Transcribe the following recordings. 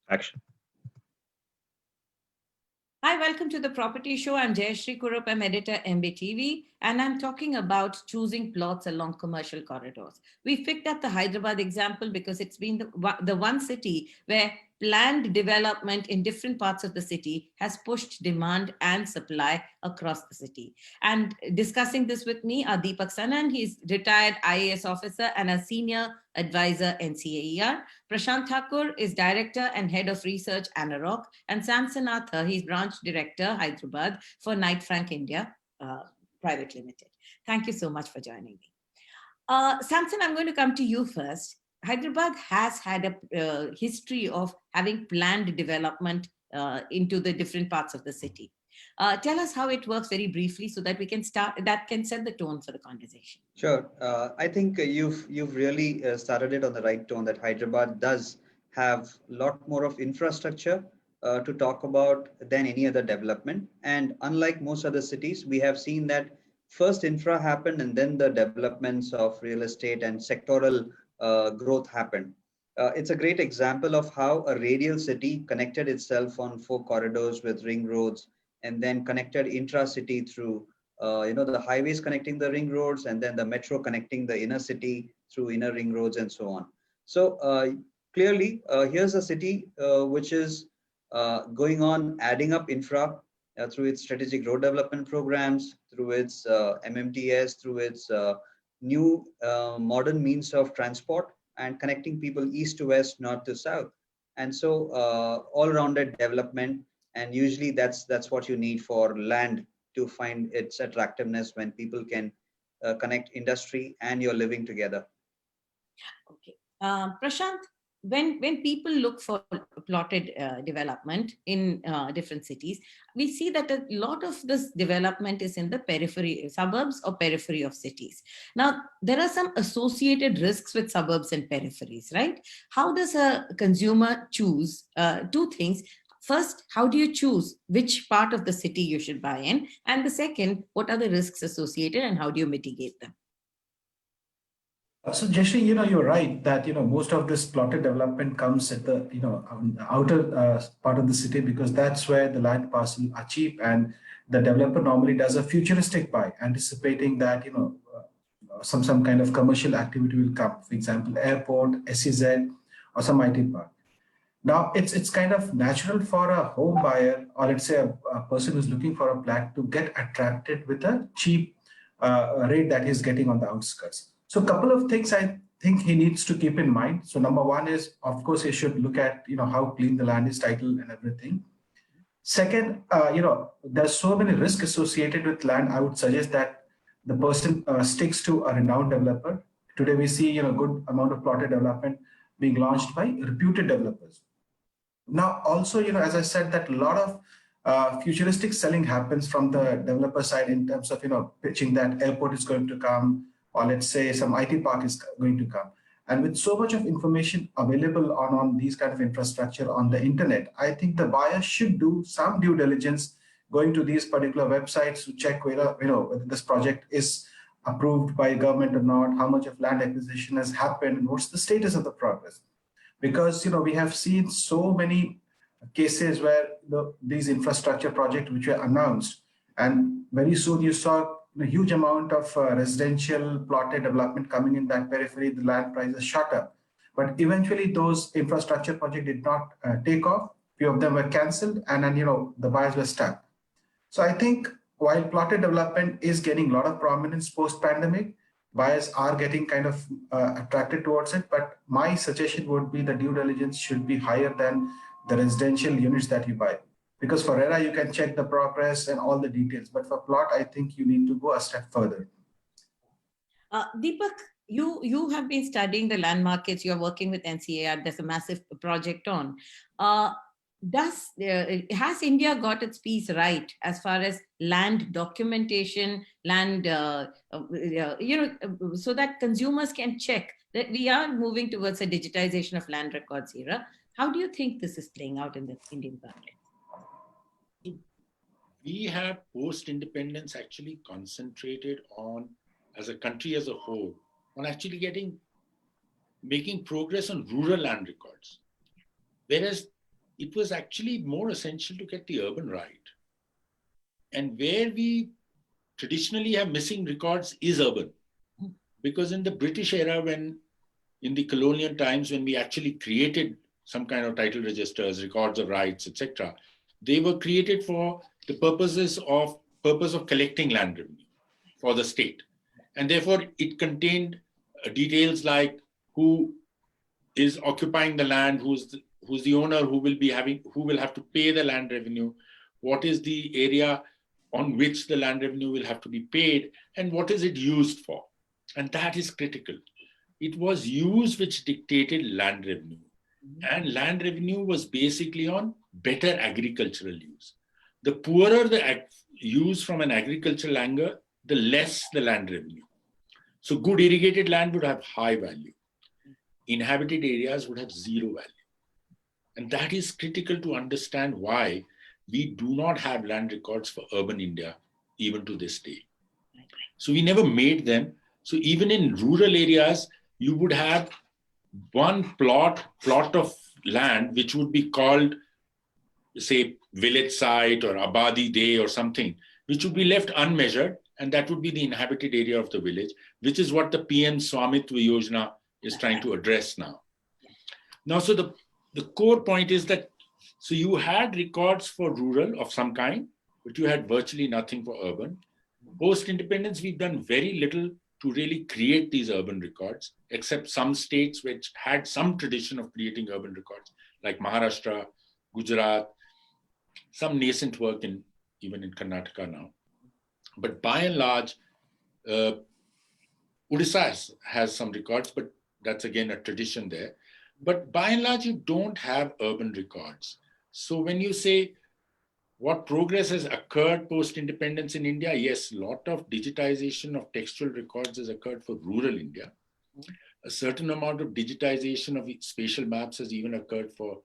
Action. Hi, welcome to the Property Show. I'm Jayashree Kurup, I'm editor MBTV, and I'm talking about choosing plots along commercial corridors. We picked up the Hyderabad example because it's been the one city where planned development in different parts of the city has pushed demand and supply across the city. And discussing this with me are Deepak Sanan, he's retired IAS officer and a senior advisor NCAER. Prashant Thakur is director and head of research Anarock, and Sam Sanatha, he's branch director Hyderabad for Knight Frank India Private Limited. Thank you so much for joining me. Samson, I'm going to come to you first. Hyderabad has had a history of having planned development into the different parts of the city. Tell us how it works very briefly so that we can start, that can set the tone for the conversation. Sure. I think you've really started it on the right tone that Hyderabad does have a lot more of infrastructure to talk about than any other development. And unlike most other cities, we have seen that first infra happened and then the developments of real estate and sectoral growth happened. It's a great example of how a radial city connected itself on 4 corridors with ring roads and then connected intra-city through the highways connecting the ring roads and then the metro connecting the inner city through inner ring roads and so on. So clearly, here's a city which is going on adding up infra through its strategic road development programs, through its MMTS, through its new modern means of transport and connecting people east to west, north to south. And so all-rounded development, and usually that's what you need for land to find its attractiveness when people can connect industry and your living together. Okay. Prashant, when people look for plotted development in different cities, we see that a lot of this development is in the periphery, suburbs or periphery of cities. Now, there are some associated risks with suburbs and peripheries, right? How does a consumer choose two things? First, how do you choose which part of the city you should buy in? And the second, what are the risks associated and how do you mitigate them? So Jeshri, you're right that, most of this plotted development comes at the, outer part of the city because that's where the land parcels are cheap and the developer normally does a futuristic buy, anticipating that, some kind of commercial activity will come. For example, airport, SEZ, or some IT park. Now, it's kind of natural for a home buyer or let's say a person who's looking for a flat to get attracted with a cheap rate that he's getting on the outskirts. So a couple of things I think he needs to keep in mind. So number one is, of course, he should look at, how clean the land is, title and everything. Second, there's so many risks associated with land. I would suggest that the person sticks to a renowned developer. Today we see, good amount of plotted development being launched by reputed developers. Now, also, as I said, that a lot of futuristic selling happens from the developer side in terms of, pitching that airport is going to come, or let's say some IT park is going to come. And with so much of information available on these kind of infrastructure on the internet, I think the buyer should do some due diligence going to these particular websites to check whether, whether this project is approved by government or not, how much of land acquisition has happened, and what's the status of the progress. Because we have seen so many cases where these infrastructure projects which were announced, and very soon you saw a huge amount of residential plotted development coming in that periphery, the land prices shot up. But eventually those infrastructure projects did not take off. Few of them were cancelled and then, the buyers were stuck. So I think while plotted development is getting a lot of prominence post-pandemic, buyers are getting kind of attracted towards it. But my suggestion would be the due diligence should be higher than the residential units that you buy. Because for RERA, you can check the progress and all the details. But for plot, I think you need to go a step further. Deepak, you have been studying the land markets. You're working with NCAR. There's a massive project on. Has India got its piece right as far as land documentation, land, so that consumers can check that we are moving towards a digitization of land records era? How do you think this is playing out in the Indian context? We have post-independence actually concentrated on, as a country as a whole, on actually making progress on rural land records. Whereas it was actually more essential to get the urban right. And where we traditionally have missing records is urban. Because in the British era, in the colonial times, when we actually created some kind of title registers, records of rights, etc., they were created for the purpose of collecting land revenue for the state. And therefore, it contained details like who is occupying the land, who's the owner, who will have to pay the land revenue, what is the area on which the land revenue will have to be paid, and what is it used for. And that is critical. It was use which dictated land revenue. And land revenue was basically on better agricultural use. The poorer the use from an agricultural angle, the less the land revenue. So good irrigated land would have high value. Inhabited areas would have zero value. And that is critical to understand why we do not have land records for urban India, even to this day. So we never made them. So even in rural areas, you would have one plot of land, which would be called, say, village site or Abadi Day or something, which would be left unmeasured. And that would be the inhabited area of the village, which is what the PM Swamitva Yojana is trying to address now. Now, so the core point is that, so you had records for rural of some kind, but you had virtually nothing for urban. Post-independence, we've done very little to really create these urban records, except some states which had some tradition of creating urban records, like Maharashtra, Gujarat, some nascent work even in Karnataka now. But by and large, Odisha has some records, but that's again a tradition there. But by and large, you don't have urban records. So when you say what progress has occurred post-independence in India, yes, a lot of digitization of textual records has occurred for rural India. A certain amount of digitization of spatial maps has even occurred for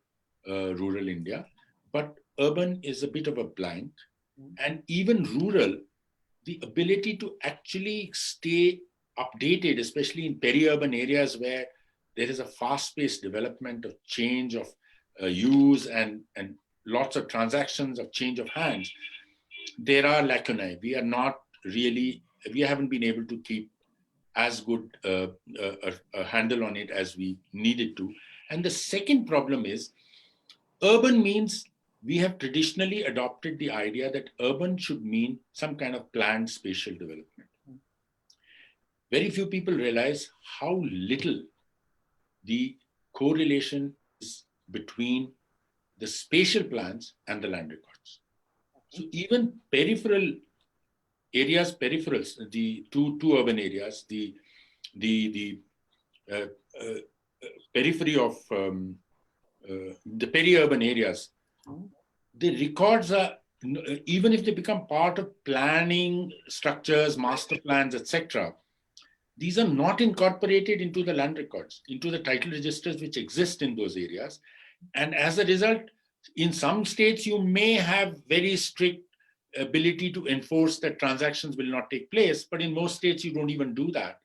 rural India. But urban is a bit of a blank. And even rural, the ability to actually stay updated, especially in peri-urban areas where there is a fast-paced development of change of use and lots of transactions of change of hands, there are lacunae. We haven't been able to keep as good a handle on it as we needed to. And the second problem is, urban means we have traditionally adopted the idea that urban should mean some kind of planned spatial development. Very few people realize how little the correlation is between the spatial plans and the land records. So even peripheral areas, peripherals, the two urban areas, the periphery of the peri-urban areas, the records are, even if they become part of planning structures, master plans, etc., these are not incorporated into the land records, into the title registers which exist in those areas. And as a result, in some states, you may have very strict ability to enforce that transactions will not take place, but in most states, you don't even do that.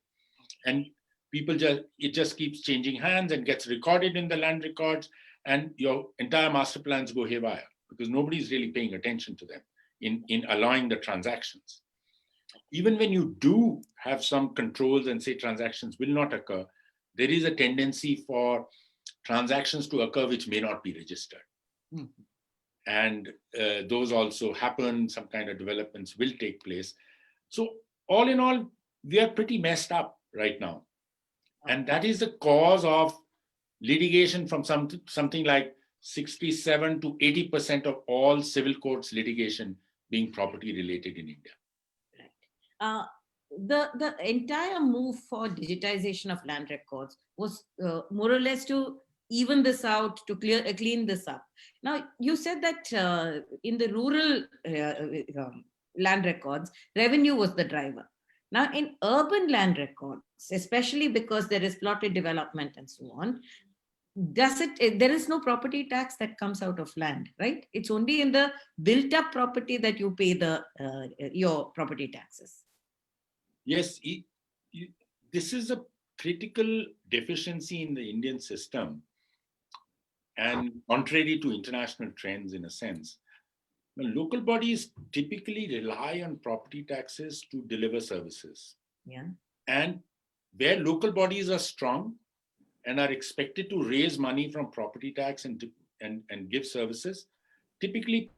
And it just keeps changing hands and gets recorded in the land records, and your entire master plans go haywire because nobody's really paying attention to them in allowing the transactions. Even when you do have some controls and say transactions will not occur, there is a tendency for transactions to occur which may not be registered. And those also happen, some kind of developments will take place. So all in all, we are pretty messed up right now. And that is the cause of litigation from something like 67 to 80% of all civil courts litigation being property related in India. The entire move for digitization of land records was more or less to even this out, to clean this up. Now, you said that in the rural land records, revenue was the driver. Now, in urban land records, especially because there is plotted development and so on, there is no property tax that comes out of land, right? It's only in the built up property that you pay your property taxes. Yes, this is a critical deficiency in the Indian system. and contrary to international trends in a sense. Now, local bodies typically rely on property taxes to deliver services. Yeah. And where local bodies are strong and are expected to raise money from property tax and give services, typically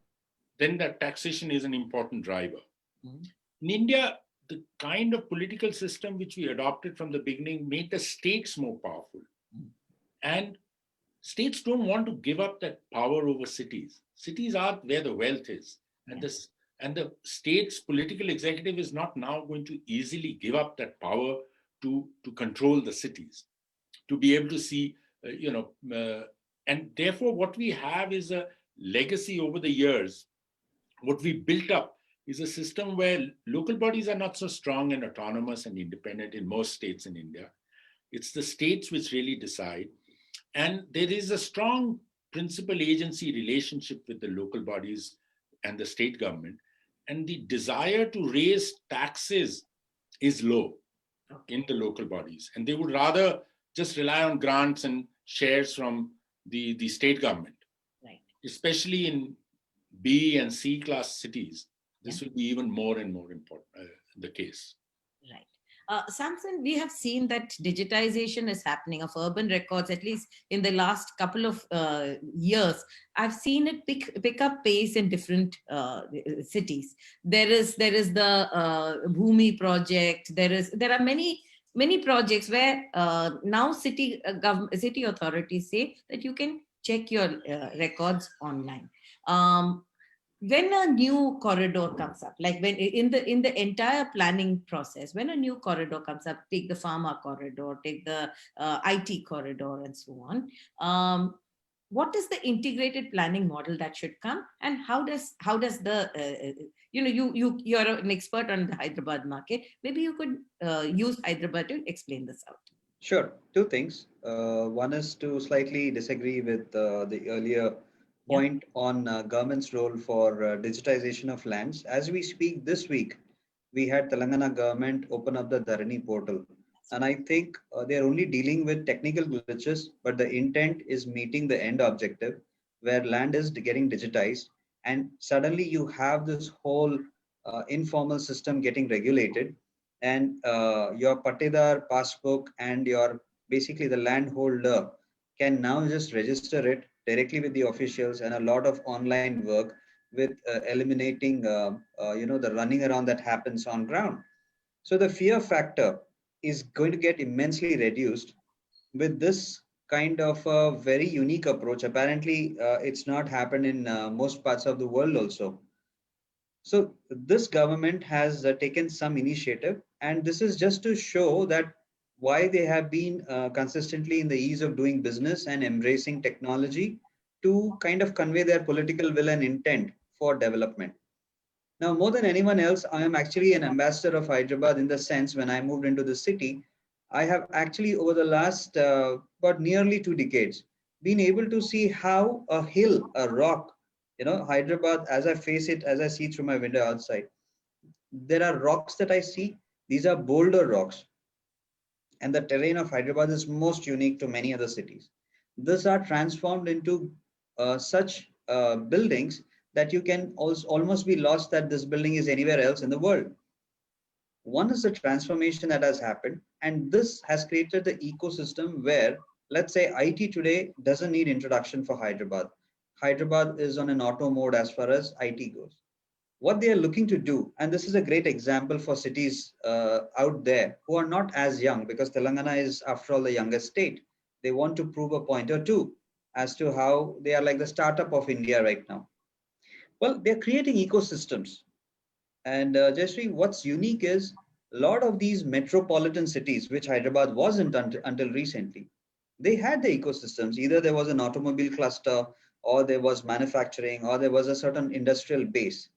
then that taxation is an important driver. Mhm. In India, the kind of political system which we adopted from the beginning made the states more powerful. And states don't want to give up that power over cities. Cities are where the wealth is. And, Yeah. and the state's political executive is not now going to easily give up that power to control the cities, to be able to see, and therefore what we have is a legacy over the years. What we built up is a system where local bodies are not so strong and autonomous and independent in most states in India. It's the states which really decide. And there is a strong principal agency relationship with the local bodies and the state government. And the desire to raise taxes is low in the local bodies. And they would rather just rely on grants and shares from the state government, Right. especially in B and C class cities. This Yeah. will be even more and more important, the case. Right. Samson, we have seen that digitization is happening of urban records, at least in the last couple of years. I've seen it pick up pace in different cities. There is the Bhumi project. There are many projects where now city authorities say that you can check your records online. When a new corridor comes up, like when in the entire planning process, when a new corridor comes up, take the pharma corridor, take the IT corridor, and so on. What is the integrated planning model that should come, and how does the you're an expert on the Hyderabad market. Maybe you could use Hyderabad to explain this out. Sure. Two things. One is to slightly disagree with the earlier Yeah. point on government's role for digitization of lands. As we speak this week, we had Telangana government open up the Dharani portal. And I think they're only dealing with technical glitches, but the intent is meeting the end objective where land is getting digitized. And suddenly you have this whole informal system getting regulated, and your patidar passbook and your basically the landholder can now just register it directly with the officials, and a lot of online work with eliminating the running around that happens on ground. So the fear factor is going to get immensely reduced with this kind of a very unique approach. Apparently it's not happened in most parts of the world also. So this government has taken some initiative, and this is just to show that why they have been consistently in the ease of doing business and embracing technology to kind of convey their political will and intent for development. Now, more than anyone else, I am actually an ambassador of Hyderabad in the sense when I moved into the city, I have actually over the last about nearly 2 decades been able to see how a hill, a rock, Hyderabad, as I face it, as I see through my window outside, there are rocks that I see. These are boulder rocks. And the terrain of Hyderabad is most unique to many other cities. These are transformed into such buildings that you can also almost be lost that this building is anywhere else in the world. One is the transformation that has happened, and this has created the ecosystem where, let's say, IT today doesn't need introduction for Hyderabad. Hyderabad is on an auto mode as far as IT goes. What they are looking to do, and this is a great example for cities out there who are not as young, because Telangana is, after all, the youngest state. They want to prove a point or two as to how they are like the startup of India right now. Well, they're creating ecosystems. And Jayashree, what's unique is a lot of these metropolitan cities, which Hyderabad wasn't until recently, they had the ecosystems. Either there was an automobile cluster, or there was manufacturing, or there was a certain industrial base.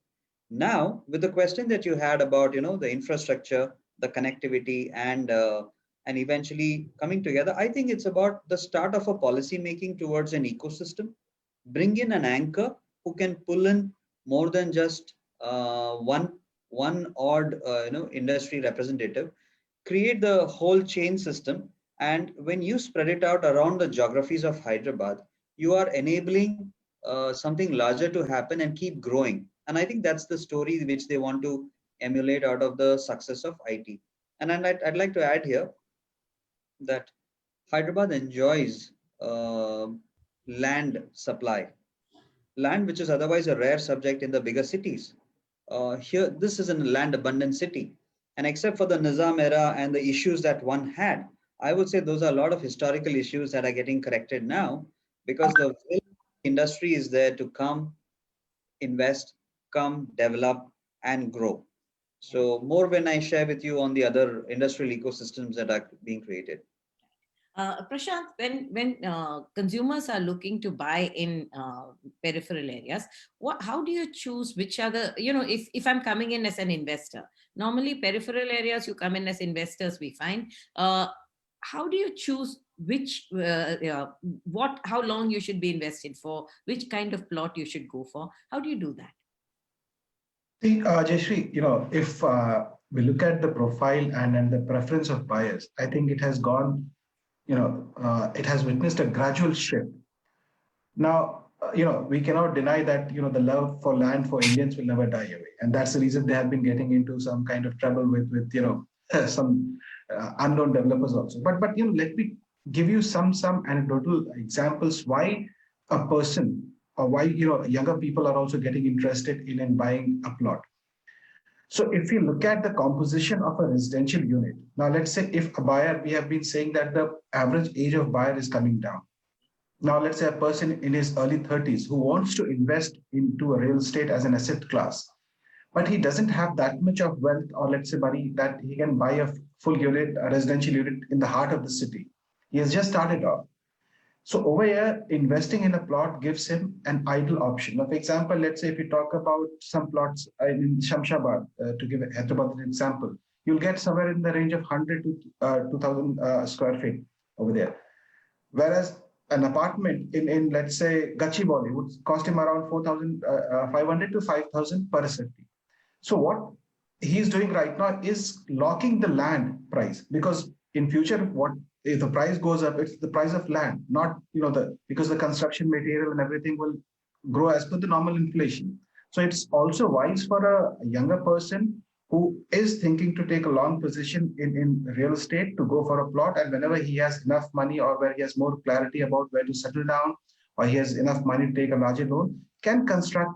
Now, with the question that you had about the infrastructure, the connectivity, and eventually coming together, I think it's about the start of a policy making towards an ecosystem. Bring in an anchor who can pull in more than just one odd industry representative. Create the whole chain system, and when you spread it out around the geographies of Hyderabad, you are enabling something larger to happen and keep growing. And I think that's the story which they want to emulate out of the success of IT. And I'd like to add here that Hyderabad enjoys land supply, land which is otherwise a rare subject in the bigger cities. Here, this is a land abundant city. And except for the Nizam era and the issues that one had, I would say those are a lot of historical issues that are getting corrected now because the industry is there to come, invest, come, develop, and grow. So, more when I share with you on the other industrial ecosystems that are being created. Prashant, when consumers are looking to buy in peripheral areas, how do you choose which are the, if I'm coming in as an investor, normally peripheral areas you come in as investors, we find. How do you choose which, how long you should be invested for, which kind of plot you should go for? How do you do that? See, Jayashree, if we look at the profile and the preference of buyers, I think it has gone, it has witnessed a gradual shift. Now, we cannot deny that, the love for land for Indians will never die away. And that's the reason they have been getting into some kind of trouble with some unknown developers also. But let me give you some anecdotal examples why a person or why, younger people are also getting interested in buying a plot. So if you look at the composition of a residential unit, now let's say if a buyer, we have been saying that the average age of buyer is coming down. Now let's say a person in his early 30s who wants to invest into a real estate as an asset class, but he doesn't have that much of wealth or let's say money that he can buy a full unit, a residential unit in the heart of the city. He has just started off. So over here, investing in a plot gives him an ideal option. Now, for example, let's say if we talk about some plots in Shamshabad, to give Hyderabad an example, you'll get somewhere in the range of 100 to 2,000 square feet over there. Whereas an apartment in let's say Gachibowli would cost him around 4,500 to 5,000 per square feet. So what he's doing right now is locking the land price, because in future, what if the price goes up, it's the price of land, not because the construction material and everything will grow as per the normal inflation. So it's also wise for a younger person who is thinking to take a long position in real estate to go for a plot, and whenever he has enough money or where he has more clarity about where to settle down, or he has enough money to take a larger loan, can construct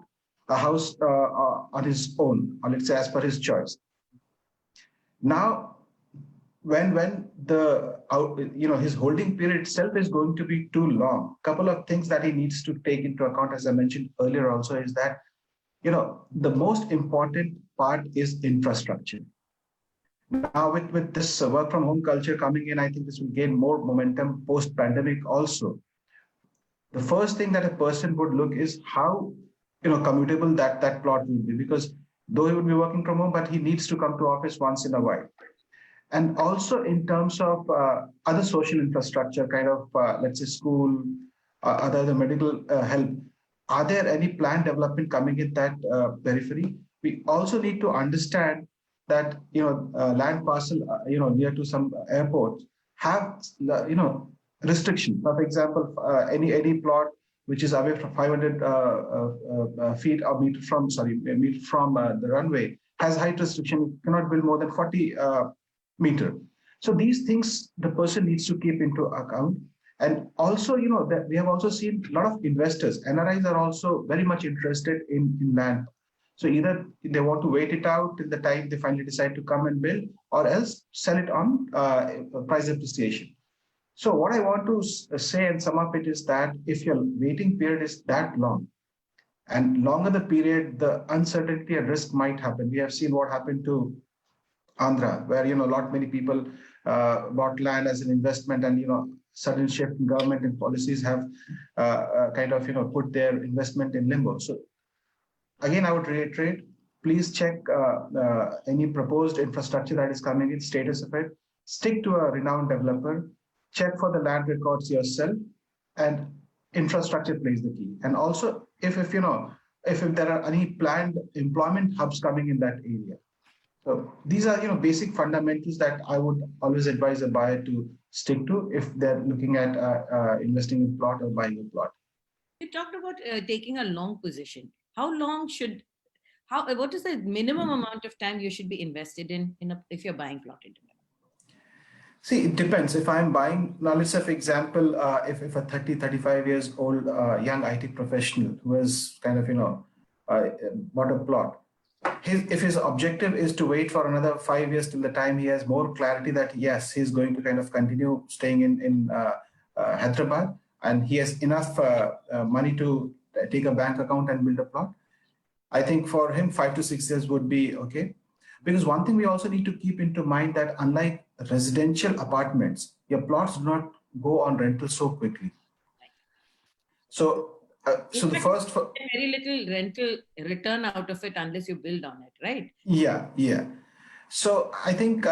a house on his own, or let's say as per his choice. Now, when the his holding period itself is going to be too long, couple of things that he needs to take into account, as I mentioned earlier also, is that the most important part is infrastructure. Now with this work from home culture coming in, I think this will gain more momentum post pandemic also. The first thing that a person would look is how commutable that plot will be, because though he would be working from home, but he needs to come to office once in a while. And also in terms of other social infrastructure, kind of, let's say school, other medical help, are there any planned development coming in that periphery? We also need to understand that, land parcel, near to some airports have, restrictions. For example, any plot which is away from 500 feet or meter from the runway has height restriction. You cannot build more than 40 meter. So these things the person needs to keep into account. And also, that we have also seen a lot of investors, NRIs are also very much interested in land. So either they want to wait it out till the time they finally decide to come and build, or else sell it on price appreciation. So what I want to say and sum up it is that if your waiting period is that long, and longer the period, the uncertainty and risk might happen. We have seen what happened to Andhra, where many people bought land as an investment, and sudden shift in government and policies have kind of put their investment in limbo. So again, I would reiterate: please check any proposed infrastructure that is coming in, status of it. Stick to a renowned developer. Check for the land records yourself, and infrastructure plays the key. And also, if there are any planned employment hubs coming in that area. So these are basic fundamentals that I would always advise a buyer to stick to if they're looking at investing in plot or buying a plot. You talked about taking a long position. How long should, what is the minimum amount of time you should be invested if you're buying plotted development? See, it depends. If I'm buying, now let's say, for example, if a 30, 35 years old young IT professional who has kind of, bought a plot, if his objective is to wait for another 5 years till the time he has more clarity that, yes, he's going to kind of continue staying in Hyderabad and he has enough money to take a bank account and build a plot, I think for him, 5 to 6 years would be okay. Because one thing we also need to keep into mind that unlike residential apartments, your plots do not go on rental so quickly. So, In the fact, first, you get very little rental return out of it unless you build on it, right? yeah. So I think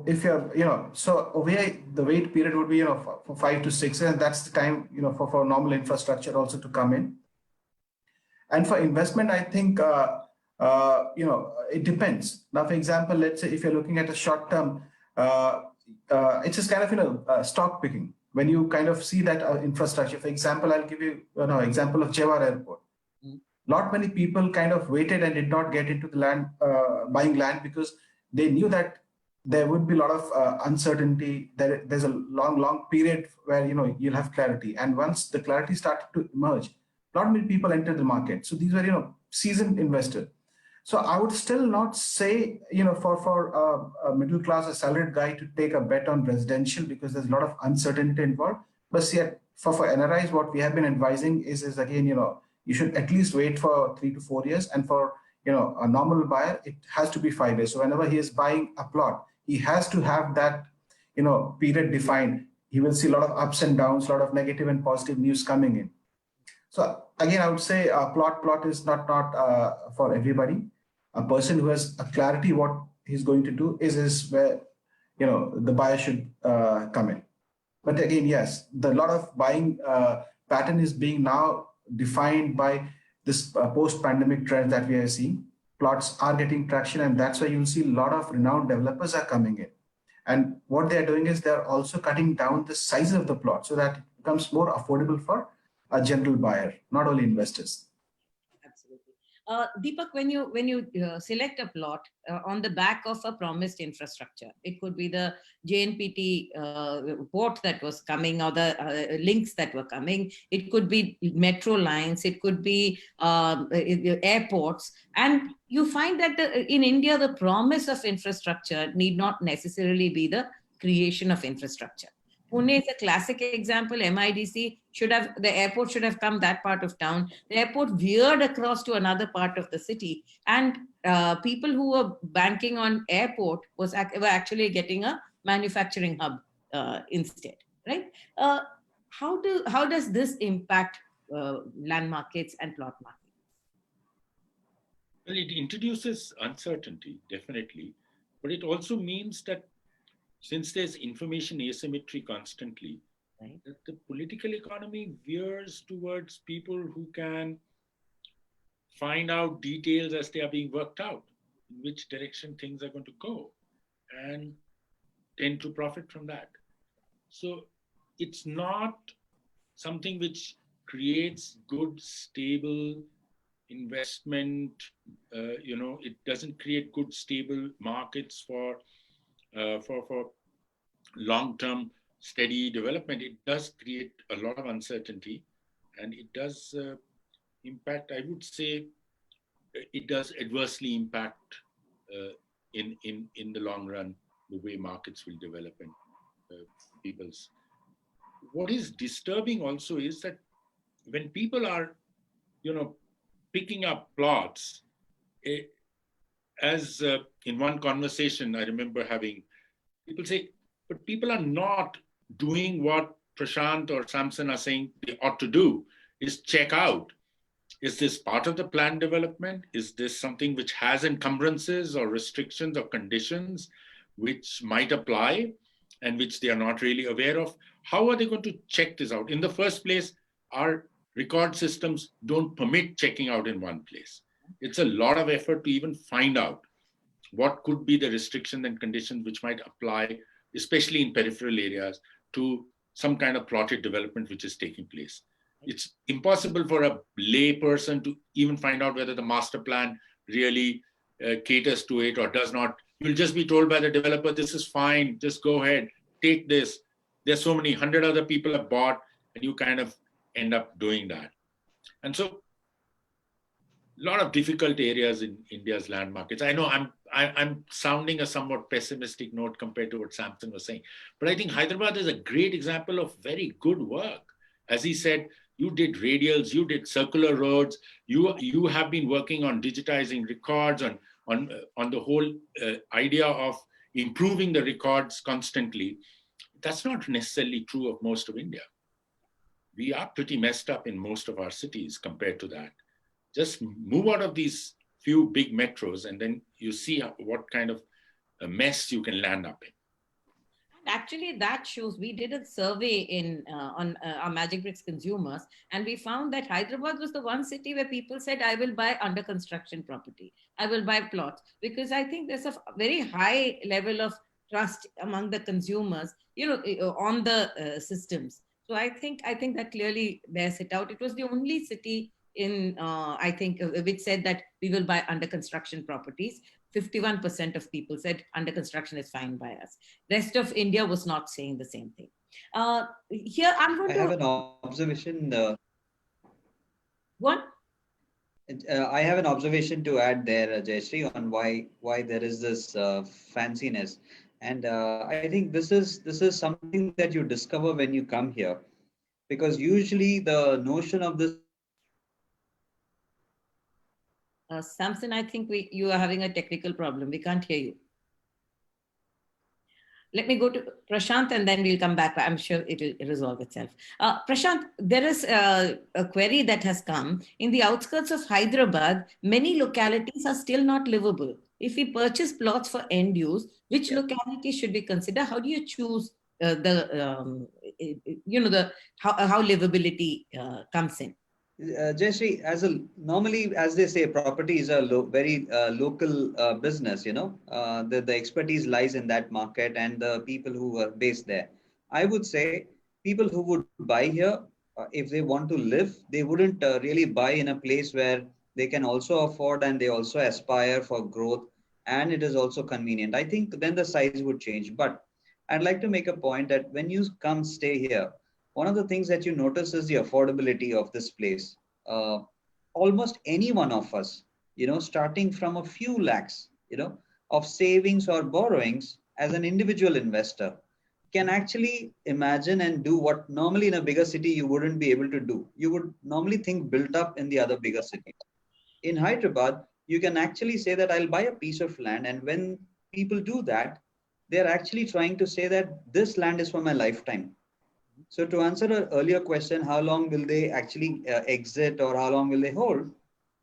if you're, so the wait period would be, for 5 to 6 years, and that's the time, for normal infrastructure also to come in. And for investment, I think, it depends. Now, for example, let's say if you're looking at a short term, it's just kind of, stock picking. When you kind of see that infrastructure, for example, I'll give you an example of Jewar Airport. Not many people kind of waited and did not get into the land, buying land because they knew that there would be a lot of uncertainty. There's a long period where, you'll have clarity. And once the clarity started to emerge, not many people entered the market. So these were, seasoned investors. So I would still not say, for a middle class, a salaried guy to take a bet on residential because there's a lot of uncertainty involved. But yet for NRIs, what we have been advising is again, you should at least wait for 3 to 4 years. And for, a normal buyer, it has to be 5 years. So whenever he is buying a plot, he has to have that, period defined. He will see a lot of ups and downs, a lot of negative and positive news coming in. So again, I would say plot is not for everybody. A person who has a clarity what he's going to do is where, the buyer should come in. But again, yes, the lot of buying pattern is being now defined by this post-pandemic trend that we are seeing. Plots are getting traction, and that's why you'll see a lot of renowned developers are coming in. And what they're doing is they're also cutting down the size of the plot so that it becomes more affordable for a general buyer, not only investors. Absolutely. Deepak, when you select a plot on the back of a promised infrastructure, it could be the JNPT port that was coming or the links that were coming. It could be metro lines. It could be airports. And you find that in India, the promise of infrastructure need not necessarily be the creation of infrastructure. Pune is a classic example. MIDC the airport should have come that part of town. The airport veered across to another part of the city, and people who were banking on airport were actually getting a manufacturing hub instead, right? How does this impact land markets and plot markets? Well, it introduces uncertainty, definitely, but it also means that since there's information asymmetry constantly, right, that the political economy veers towards people who can find out details as they are being worked out, in which direction things are going to go, and tend to profit from that. So it's not something which creates good, stable investment. It doesn't create good, stable markets for long-term steady development. It does create a lot of uncertainty, and it does impact, I would say, it does adversely impact in the long run the way markets will develop and people's. What is disturbing also is that when people are, picking up plots, as in one conversation I remember having, people say, but people are not doing what Prashant or Samson are saying they ought to do, is check out. Is this part of the planned development? Is this something which has encumbrances or restrictions or conditions which might apply and which they are not really aware of? How are they going to check this out? In the first place, our record systems don't permit checking out in one place. It's a lot of effort to even find out what could be the restrictions and conditions which might apply, especially in peripheral areas, to some kind of plotted development which is taking place. It's impossible for a lay person to even find out whether the master plan really caters to it or does not. You'll just be told by the developer, this is fine, just go ahead, take this. There's so many 100 other people have bought, and you kind of end up doing that. And so a lot of difficult areas in India's land markets. I know I'm sounding a somewhat pessimistic note compared to what Samson was saying, but I think Hyderabad is a great example of very good work. As he said, you did radials, you did circular roads, you have been working on digitizing records, on the whole idea of improving the records constantly. That's not necessarily true of most of India. We are pretty messed up in most of our cities compared to that. Just move out of these few big metros, and then you see what kind of a mess you can land up in. Actually, that shows, we did a survey on our Magic Bricks consumers, and we found that Hyderabad was the one city where people said, I will buy under construction property, I will buy plots, because I think there's a very high level of trust among the consumers, on the systems. So I think that clearly bears it out. It was the only city in, which said that we will buy under construction properties. 51% of people said under construction is fine by us. Rest of India was not saying the same thing. Here I'm going I have an observation. What? I have an observation to add there, Jayashree, on why there is this fanciness, and I think this is something that you discover when you come here, because usually the notion of this. Samson, I think you are having a technical problem. We can't hear you. Let me go to Prashant and then we'll come back. I'm sure it will resolve itself. Prashant, there is a query that has come. In the outskirts of Hyderabad, many localities are still not livable. If we purchase plots for end use, which locality should we consider? How do you choose how livability comes in? Jayashree, normally, as they say, property is a very local business. The expertise lies in that market and the people who are based there. I would say people who would buy here, if they want to live, they wouldn't really buy in a place where they can also afford and they also aspire for growth, and it is also convenient. I think then the size would change. But I'd like to make a point that when you come stay here, one of the things that you notice is the affordability of this place. Almost any one of us, starting from a few lakhs, of savings or borrowings as an individual investor, can actually imagine and do what normally in a bigger city you wouldn't be able to do. You would normally think built up in the other bigger cities. In Hyderabad, you can actually say that I'll buy a piece of land. And when people do that, they're actually trying to say that this land is for my lifetime. So to answer an earlier question, how long will they actually exit or how long will they hold?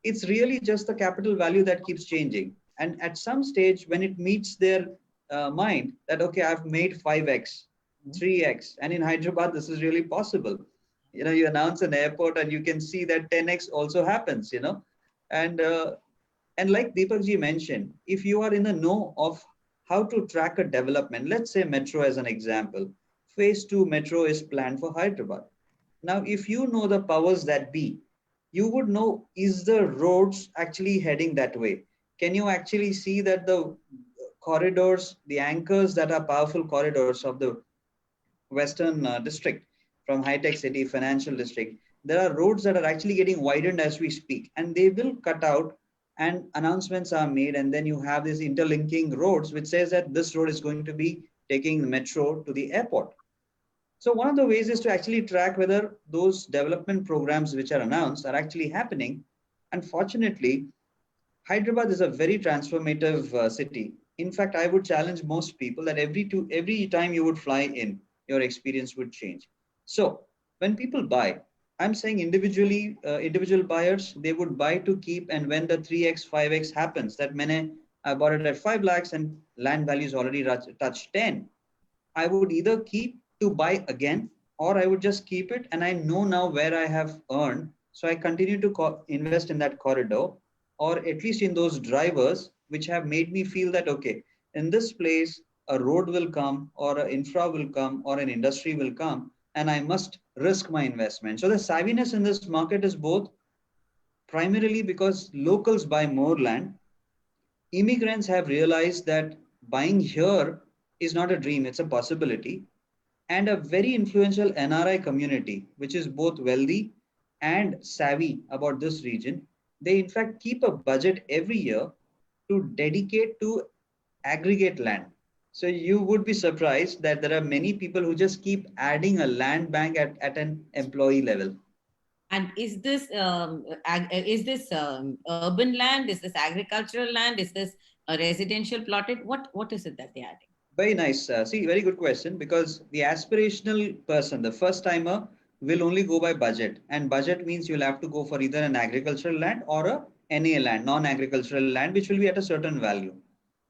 It's really just the capital value that keeps changing. And at some stage, when it meets their mind that, okay, I've made 5x, 3x, and in Hyderabad, this is really possible. You announce an airport and you can see that 10x also happens, And like Deepak ji mentioned, if you are in the know of how to track a development, let's say metro as an example, Phase 2 metro is planned for Hyderabad. Now, if you know the powers that be, you would know, is the roads actually heading that way? Can you actually see that the corridors, the anchors that are powerful corridors of the Western district, from high-tech city, financial district, there are roads that are actually getting widened as we speak, and they will cut out and announcements are made. And then you have these interlinking roads, which says that this road is going to be taking the metro to the airport. So one of the ways is to actually track whether those development programs which are announced are actually happening. Unfortunately, Hyderabad is a very transformative city. In fact, I would challenge most people that every time you would fly in, your experience would change. So when people buy, I'm saying individual buyers, they would buy to keep, and when the 3x, 5x happens, that I bought it at 5 lakhs and land values already touched 10. I would either keep to buy again, or I would just keep it and I know now where I have earned. So I continue to invest in that corridor, or at least in those drivers which have made me feel that, okay, in this place, a road will come or an infra will come or an industry will come, and I must risk my investment. So the savviness in this market is both primarily because locals buy more land. Immigrants have realized that buying here is not a dream, it's a possibility. And a very influential NRI community, which is both wealthy and savvy about this region, they in fact keep a budget every year to dedicate to aggregate land. So you would be surprised that there are many people who just keep adding a land bank at an employee level. And is this urban land? Is this agricultural land? Is this a residential plotted? What is it that they're adding? Very nice. See, very good question, because the aspirational person, the first timer, will only go by budget. And budget means you'll have to go for either an agricultural land or a NA land, non-agricultural land, which will be at a certain value.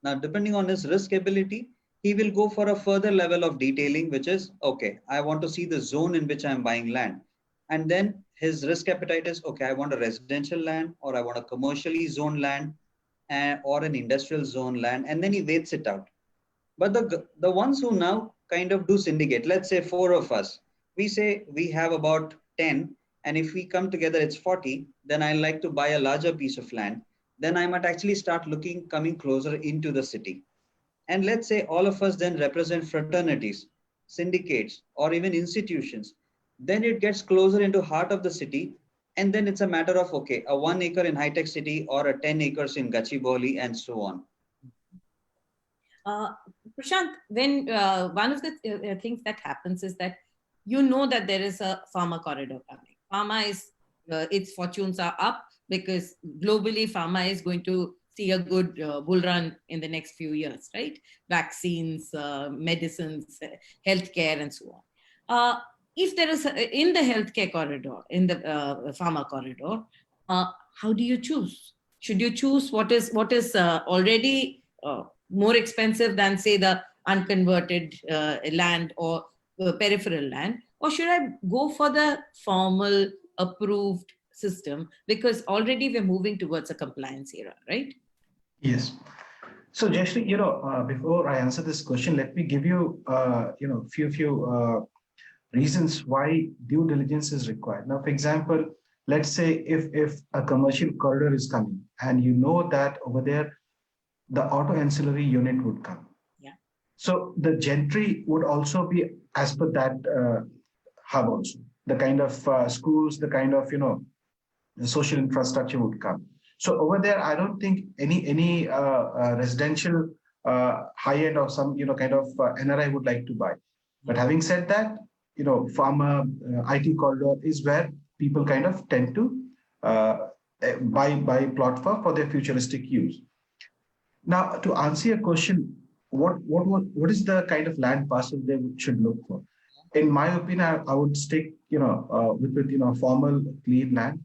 Now, depending on his risk ability, he will go for a further level of detailing, which is, okay, I want to see the zone in which I'm buying land. And then his risk appetite is, okay, I want a residential land, or I want a commercially zoned land, or an industrial zone land. And then he waits it out. But the ones who now kind of do syndicate, let's say four of us, we say we have about 10, and if we come together, it's 40, then I like to buy a larger piece of land. Then I might actually start coming closer into the city. And let's say all of us then represent fraternities, syndicates, or even institutions. Then it gets closer into heart of the city. And then it's a matter of, okay, a 1 acre in high-tech city or a 10 acres in Gachibowli and so on. Prashant, when one of the things that happens is that you know that there is a pharma corridor coming. Pharma is, its fortunes are up because globally pharma is going to see a good bull run in the next few years, right? Vaccines, medicines, healthcare, and so on. If there is in the healthcare corridor, in the pharma corridor, how do you choose? Should you choose what is already more expensive than, say, the unconverted land or peripheral land, or should I go for the formal approved system, because already we're moving towards a compliance era, right? Yes. So, Jayashree, before I answer this question, let me give you, few reasons why due diligence is required. Now, for example, let's say if a commercial corridor is coming, and you know that over there, the auto ancillary unit would come. Yeah. So the gentry would also be as per that hub also. The kind of schools, the kind of, the social infrastructure would come. So over there, I don't think any residential high end or some, kind of NRI would like to buy. But having said that, pharma IT corridor is where people kind of tend to buy plot for their futuristic use. Now, to answer your question, what is the kind of land parcel they should look for? In my opinion, I would stick, with formal clean land.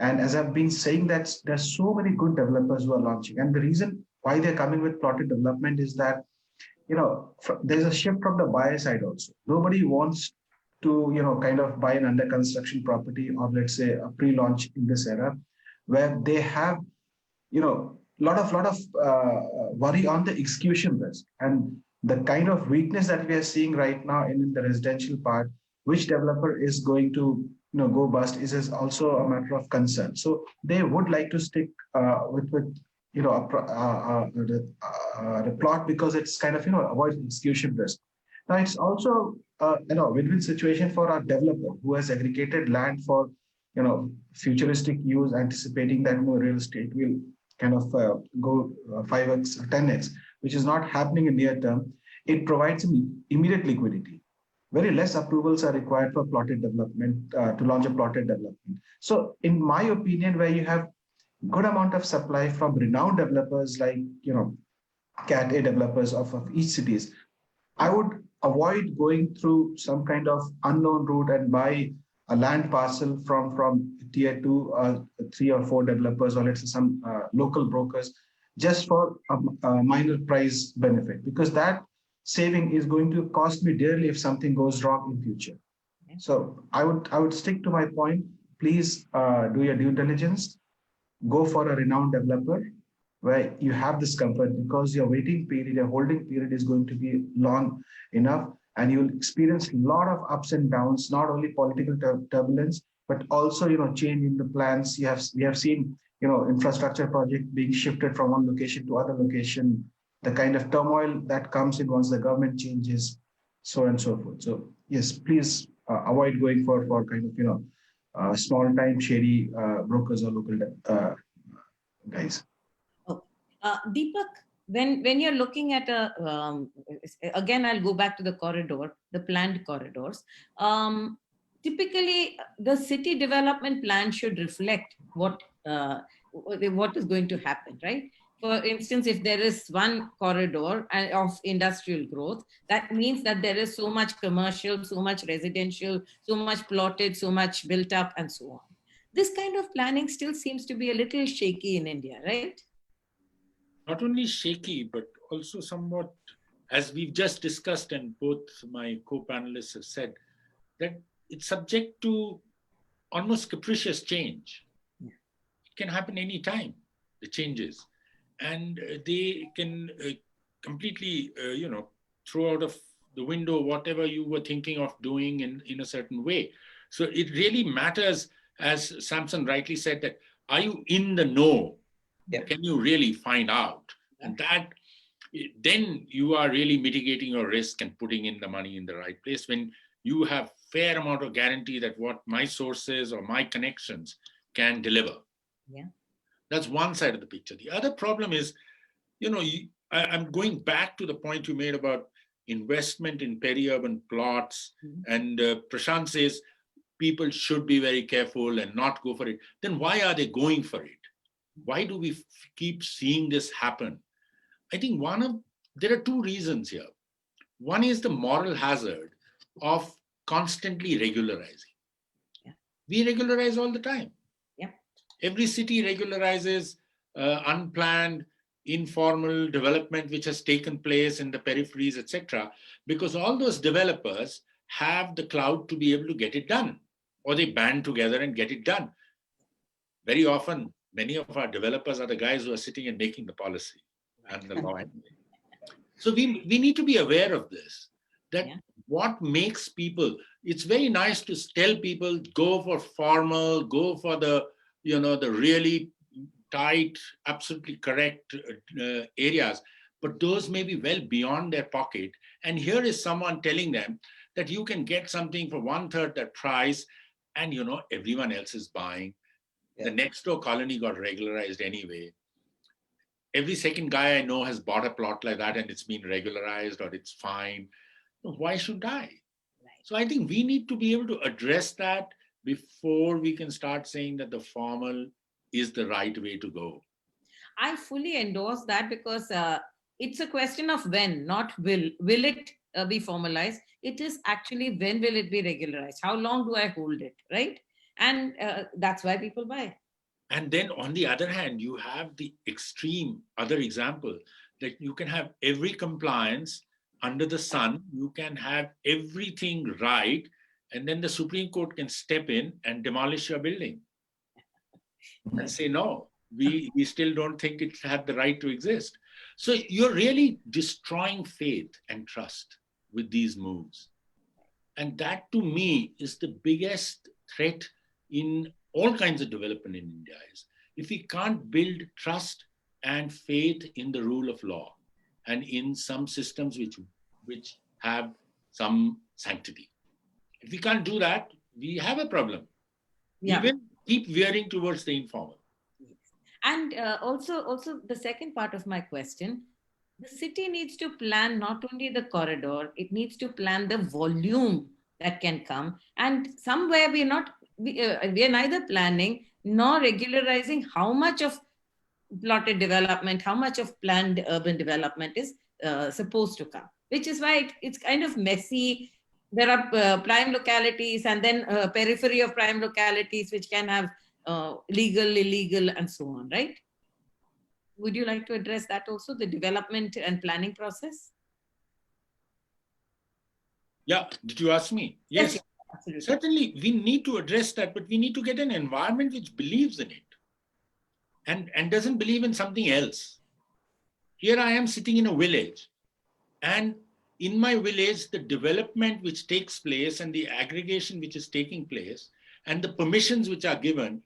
And as I've been saying, that there's so many good developers who are launching, and the reason why they're coming with plotted development is that, there's a shift from the buyer side also. Nobody wants to, kind of buy an under construction property, or let's say a pre-launch in this era, where they have, lot of worry on the execution risk, and the kind of weakness that we are seeing right now in the residential part, which developer is going to go bust, is also a matter of concern. So they would like to stick with the plot, because it's kind of avoid execution risk. Now it's also win-win situation for our developer who has aggregated land for futuristic use, anticipating that real estate will kind of go 5x, 10x, which is not happening in near term. It provides immediate liquidity. Very less approvals are required for plotted development to launch a plotted development. So in my opinion, where you have good amount of supply from renowned developers like Cat A developers of each cities, I would avoid going through some kind of unknown route and buy a land parcel from tier 2, 3 or 4 developers, or let's say some local brokers, just for a minor price benefit, because that saving is going to cost me dearly if something goes wrong in future. Okay. So I would stick to my point. Please do your due diligence. Go for a renowned developer where you have this comfort, because your waiting period, your holding period is going to be long enough. and you'll experience a lot of ups and downs, not only political turbulence, but also, change in the plans. We have seen, infrastructure project being shifted from one location to other location, the kind of turmoil that comes in once the government changes, so on and so forth. So yes, please avoid going for kind of, small time shady brokers or local guys. Oh, Deepak, when you're looking at again, I'll go back to the corridor, the planned corridors. Typically, the city development plan should reflect what is going to happen, right? For instance, if there is one corridor of industrial growth, that means that there is so much commercial, so much residential, so much plotted, so much built up, and so on. This kind of planning still seems to be a little shaky in India, right? Not only shaky, but also somewhat, as we've just discussed, and both my co-panelists have said, that it's subject to almost capricious change. Yeah. It can happen anytime, the changes. And they can completely, throw out of the window whatever you were thinking of doing in a certain way. So it really matters, as Samson rightly said, that are you in the know? Yeah. Can you really find out? And that, then you are really mitigating your risk and putting in the money in the right place, when you have fair amount of guarantee that what my sources or my connections can deliver. Yeah. That's one side of the picture. The other problem is, I'm going back to the point you made about investment in peri-urban plots. Mm-hmm. And Prashant says people should be very careful and not go for it. Then why are they going for it? Why do we keep seeing this happen? I think there are two reasons here. One is the moral hazard of constantly regularizing. Yeah. We regularize all the time. Yeah. Every city regularizes unplanned, informal development which has taken place in the peripheries, etc., because all those developers have the clout to be able to get it done, or they band together and get it done. Very often, many of our developers are the guys who are sitting and making the policy and the law. So we need to be aware of this, that what makes people, it's very nice to tell people, go for formal, go for the really tight, absolutely correct areas, but those may be well beyond their pocket. And here is someone telling them that you can get something for 1/3 that price, and everyone else is buying. Yeah. The next door colony got regularized anyway. Every second guy I know has bought a plot like that and it's been regularized or it's fine. Why should I? Right. So I think we need to be able to address that before we can start saying that the formal is the right way to go. I fully endorse that, because it's a question of when, not will. Will it be formalized? It is actually when will it be regularized? How long do I hold it, right? And that's why people buy. And then on the other hand, you have the extreme other example, that you can have every compliance under the sun, you can have everything right, and then the Supreme Court can step in and demolish your building and say, no, we still don't think it had the right to exist. So you're really destroying faith and trust with these moves. And that, to me, is the biggest threat in all kinds of development in India, is if we can't build trust and faith in the rule of law and in some systems which have some sanctity. If we can't do that, we have a problem. Yeah. We will keep veering towards the informal. And also the second part of my question, the city needs to plan not only the corridor, it needs to plan the volume that can come. And somewhere we are neither planning nor regularizing how much of plotted development, how much of planned urban development is supposed to come, which is why it's kind of messy. There are prime localities and then periphery of prime localities, which can have legal, illegal, and so on, right? Would you like to address that also, the development and planning process? Yeah, did you ask me? Yes, absolutely. Certainly we need to address that, but we need to get an environment which believes in it and doesn't believe in something else. Here I am sitting in a village, and in my village, the development which takes place and the aggregation which is taking place and the permissions which are given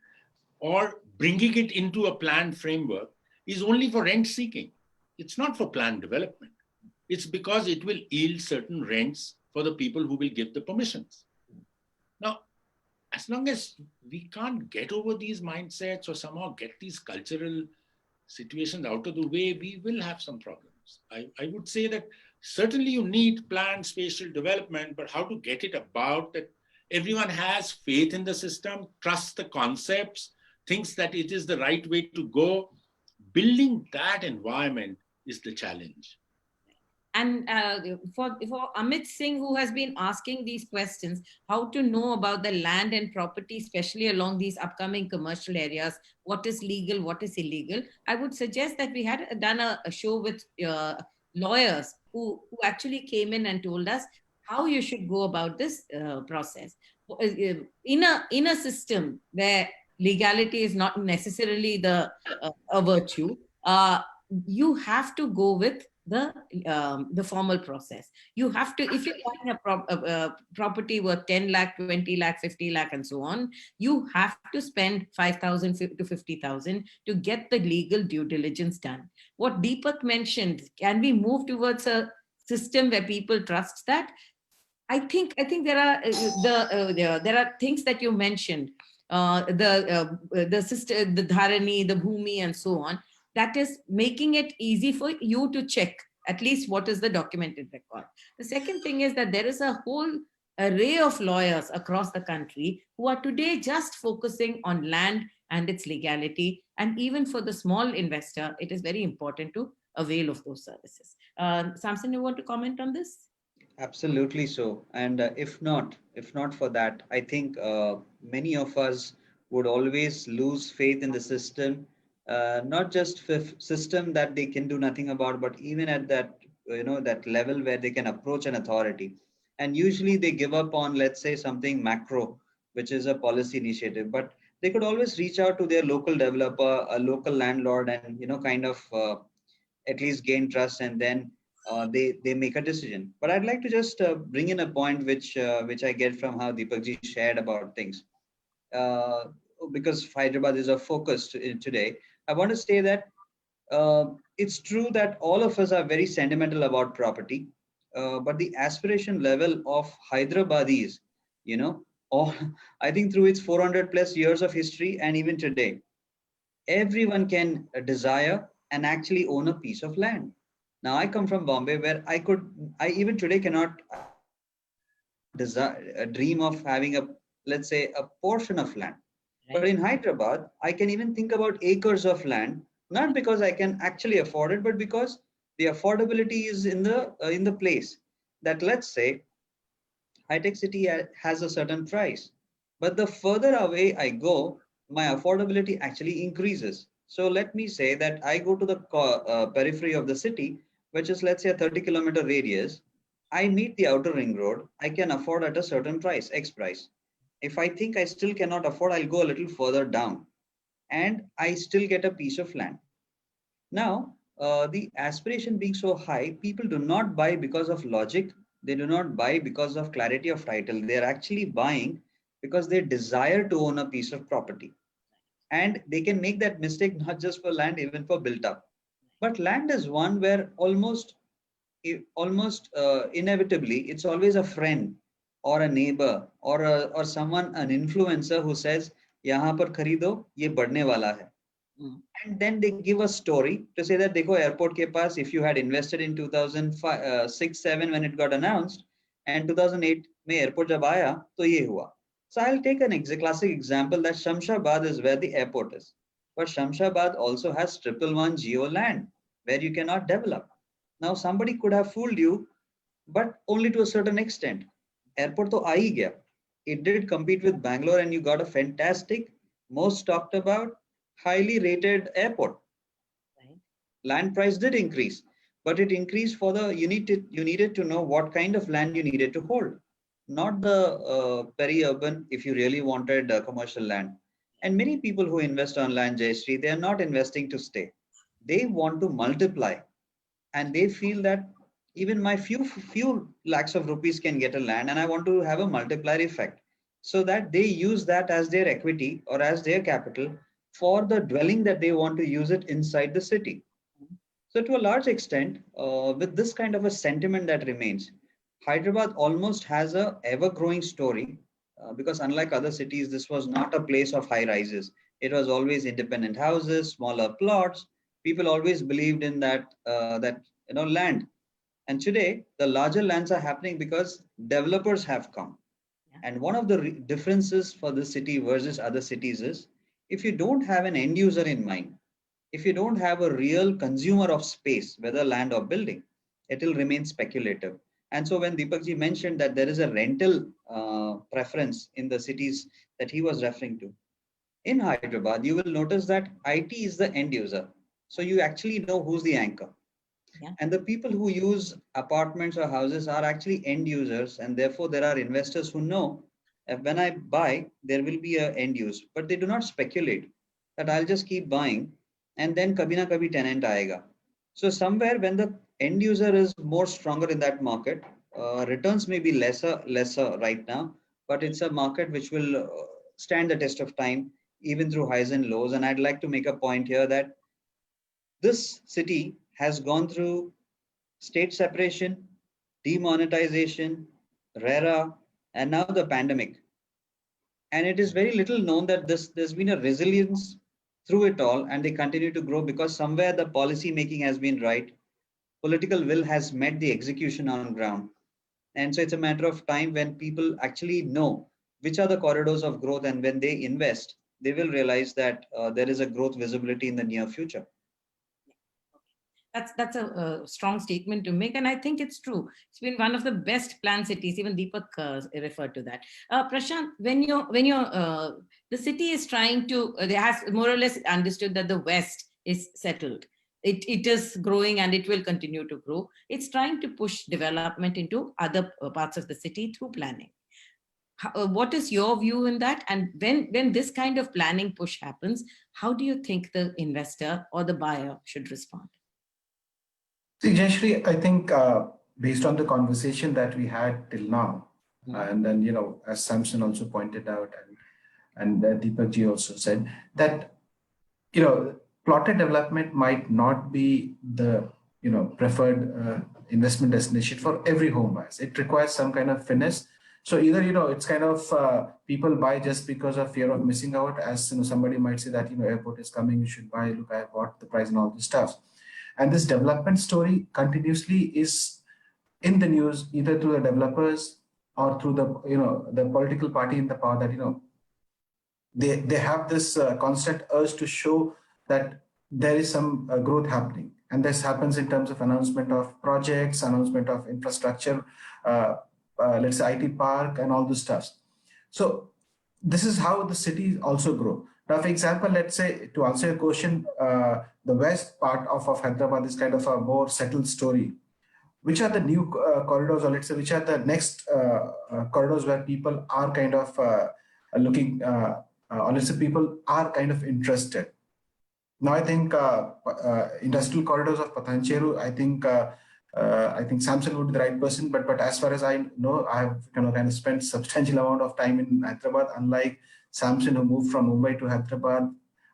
or bringing it into a planned framework is only for rent seeking. It's not for planned development. It's because it will yield certain rents for the people who will give the permissions. Now, as long as we can't get over these mindsets or somehow get these cultural situations out of the way, we will have some problems. I would say that certainly you need planned spatial development, but how to get it about that everyone has faith in the system, trusts the concepts, thinks that it is the right way to go. Building that environment is the challenge. And for Amit Singh, who has been asking these questions, how to know about the land and property, especially along these upcoming commercial areas, what is legal, what is illegal, I would suggest that we had done a show with lawyers who actually came in and told us how you should go about this process. In a system where legality is not necessarily a virtue, you have to go with the formal process. You have to, if you're buying a property worth 10 lakh, 20 lakh, 50 lakh, and so on, you have to spend 5,000 to 50,000 to get the legal due diligence done. What Deepak mentioned, can we move towards a system where people trust that? I think there are there are things that you mentioned, the system, the dharani, the bhumi, and so on, that is making it easy for you to check at least what is the documented record. The second thing is that there is a whole array of lawyers across the country who are today just focusing on land and its legality. And even for the small investor, it is very important to avail of those services. Samson, you want to comment on this? Absolutely so. And if not for that, I think many of us would always lose faith in the system, not just system that they can do nothing about, but even at that that level where they can approach an authority. And usually they give up on, let's say, something macro, which is a policy initiative. But they could always reach out to their local developer, a local landlord, and kind of at least gain trust, and then they make a decision. But I'd like to just bring in a point which I get from how Deepak ji shared about things. Uh, because Hyderabad is a focus today, I want to say that it's true that all of us are very sentimental about property, but the aspiration level of Hyderabadis, all I think through its 400 plus years of history and even today, everyone can desire and actually own a piece of land. Now, I come from Bombay, where I even today cannot desire, dream of having let's say, a portion of land. But in Hyderabad, I can even think about acres of land, not because I can actually afford it, but because the affordability is in the place. That, let's say, high-tech city has a certain price, but the further away I go, my affordability actually increases. So let me say that I go to the periphery of the city, which is, let's say, a 30-kilometer radius. I meet the outer ring road. I can afford at a certain price, X price. If I think I still cannot afford, I'll go a little further down, and I still get a piece of land. Now, the aspiration being so high, people do not buy because of logic. They do not buy because of clarity of title. They're actually buying because they desire to own a piece of property. And they can make that mistake not just for land, even for built up. But land is one where almost inevitably, it's always a friend or a neighbor or someone, an influencer who says, "Yahan par kharido, ye badne wala hai." And then they give a story to say that देखो airport के पास, if you had invested in 2006-7 when it got announced, and 2008 में airport जब आया तो ये हुआ. So I'll take an classic example that Shamshabad is where the airport is, but Shamshabad also has 111 geo land where you cannot develop. Now somebody could have fooled you, but only to a certain extent. Airport तो आ ही गया. It did compete with Bangalore, and you got a fantastic, most talked about, highly rated airport. Right. Land price did increase, but it increased for you needed to know what kind of land you needed to hold, not the peri-urban if you really wanted commercial land. And many people who invest on land, Jayashree, they are not investing to stay. They want to multiply, and they feel that even my few lakhs of rupees can get a land, and I want to have a multiplier effect, so that they use that as their equity or as their capital for the dwelling that they want to use it inside the city. So to a large extent, with this kind of a sentiment that remains, Hyderabad almost has a ever-growing story, because unlike other cities, this was not a place of high rises. It was always independent houses, smaller plots. People always believed in that land. And today, the larger lands are happening because developers have come. Yeah. And one of the differences for this city versus other cities is, if you don't have an end user in mind, if you don't have a real consumer of space, whether land or building, it will remain speculative. And so when Deepakji mentioned that there is a rental preference in the cities that he was referring to, in Hyderabad, you will notice that IT is the end user. So you actually know who's the anchor. Yeah. And the people who use apartments or houses are actually end users. And therefore, there are investors who know that when I buy, there will be an end use, but they do not speculate that I'll just keep buying and then kabhi na kabhi tenant aayega. So somewhere when the end user is more stronger in that market, returns may be lesser right now, but it's a market which will stand the test of time, even through highs and lows. And I'd like to make a point here that this city has gone through state separation, demonetization, RERA, and now the pandemic. And it is very little known that there's been a resilience through it all, and they continue to grow because somewhere the policy making has been right. Political will has met the execution on ground. And so it's a matter of time when people actually know which are the corridors of growth, and when they invest, they will realize that there is a growth visibility in the near future. That's a strong statement to make, and I think it's true. It's been one of the best planned cities. Even Deepak referred to that. Prashant, when the city is trying to, they has more or less understood that the West is settled. It is growing and it will continue to grow. It's trying to push development into other parts of the city through planning. What is your view in that? And when this kind of planning push happens, how do you think the investor or the buyer should respond? See, Jayashree, I think based on the conversation that we had till now, and then, as Samson also pointed out, and Deepak ji also said that, plotted development might not be the, preferred investment destination for every home buyers. It requires some kind of finesse. So either, it's kind of people buy just because of fear of missing out. As somebody might say that, airport is coming, you should buy, look, I bought the price and all this stuff. And this development story continuously is in the news, either through the developers or through the political party in the power, that, they have this constant urge to show that there is some growth happening. And this happens in terms of announcement of projects, announcement of infrastructure, let's say IT park and all this stuff. So this is how the cities also grow. Now, for example, let's say, to answer your question, the west part of Hyderabad is kind of a more settled story. Which are the new corridors, or let's say, which are the next corridors where people are kind of looking, or let's say people are kind of interested? Now, I think industrial corridors of Pathancheru, I think Samson would be the right person, but as far as I know, I have kind of spent substantial amount of time in Hyderabad. Unlike Samson, who moved from Mumbai to Hyderabad,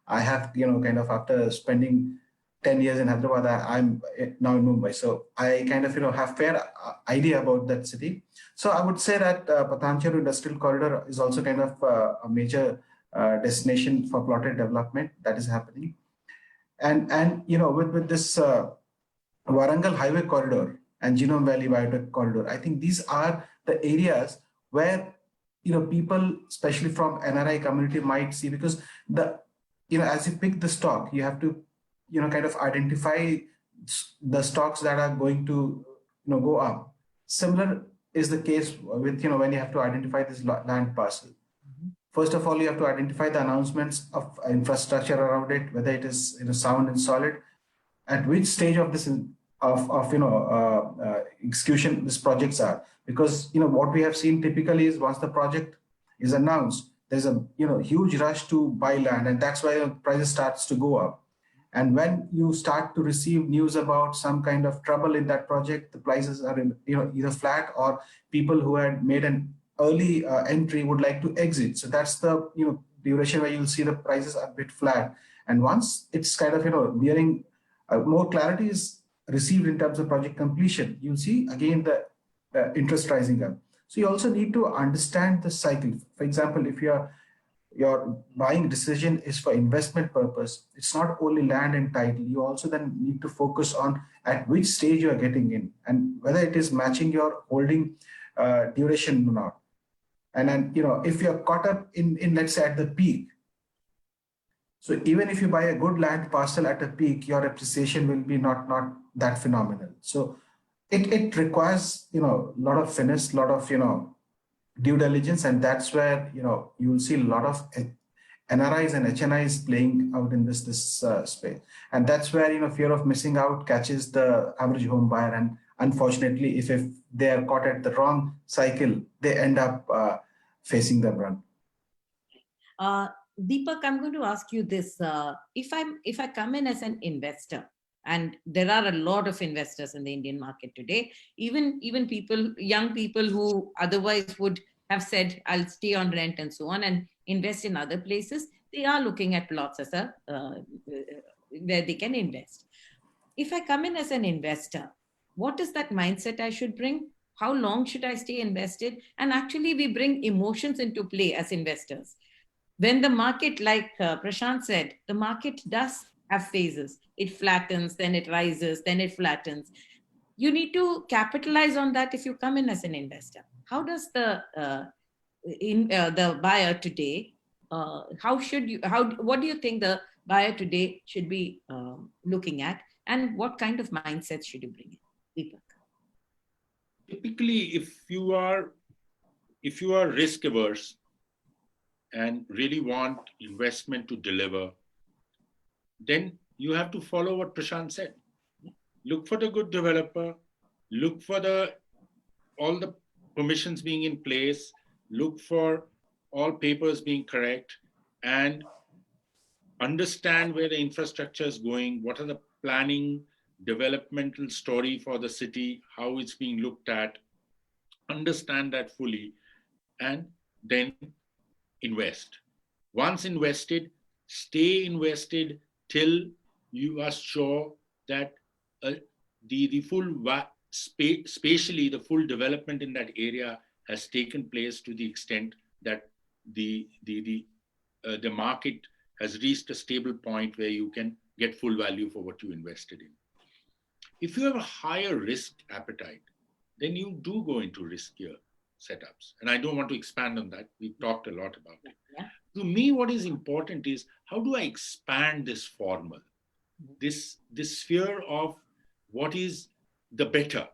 I have kind of, after spending 10 years in Hyderabad, I'm now in Mumbai, so I kind of have fair idea about that city. So I would say that Pathancheru Industrial Corridor is also kind of a major destination for plotted development that is happening, and with this Warangal Highway Corridor and Genome Valley Biotech Corridor, I think these are the areas where people, especially from NRI community, might see, because as you pick the stock, you have to kind of identify the stocks that are going to go up. Similar is the case with when you have to identify this land parcel. First of all, you have to identify the announcements of infrastructure around it, whether it is sound and solid, at which stage of this execution these projects are. Because what we have seen typically is, once the project is announced, there's a huge rush to buy land, and that's why the prices starts to go up. And when you start to receive news about some kind of trouble in that project, the prices are either flat, or people who had made an early entry would like to exit. So that's the duration where you'll see the prices are a bit flat. And once it's kind of nearing more clarity is received in terms of project completion, you'll see again the interest rising up. So you also need to understand the cycle. For example, if your buying decision is for investment purpose, it's not only land and title. You also then need to focus on at which stage you are getting in and whether it is matching your holding duration or not. And then, if you're caught up in let's say at the peak, so even if you buy a good land parcel at a peak, your appreciation will be not that phenomenal. So it requires a lot of finesse, lot of due diligence, and that's where you will see a lot of NRIs and HNIs playing out in this space, and that's where fear of missing out catches the average home buyer, and unfortunately, if they are caught at the wrong cycle, they end up facing the brunt. Deepak, I'm going to ask you this: if I come in as an investor, and there are a lot of investors in the Indian market today, even people, young people who otherwise would have said, I'll stay on rent and so on and invest in other places, they are looking at plots as where they can invest. If I come in as an investor, what is that mindset I should bring? How long should I stay invested? And actually, we bring emotions into play as investors. When the market, like Prashant said, the market does have phases. It flattens, then it rises, then it flattens. You need to capitalize on that if you come in as an investor. How does the buyer today? What do you think the buyer today should be looking at, and what kind of mindset should you bring in, Deepak? Typically, if you are risk averse and really want investment to deliver, then you have to follow what Prashant said. Look for the good developer, look for all the permissions being in place, look for all papers being correct, and understand where the infrastructure is going, what are the planning, developmental story for the city, how it's being looked at, understand that fully, and then invest. Once invested, stay invested till you are sure that the full spatially the full development in that area has taken place to the extent that the market has reached a stable point where you can get full value for what you invested in. If you have a higher risk appetite, then you do go into riskier setups. And I don't want to expand on that. We've talked a lot about it. Yeah. To me, what is important is how do I expand this formal, this sphere of what is the better,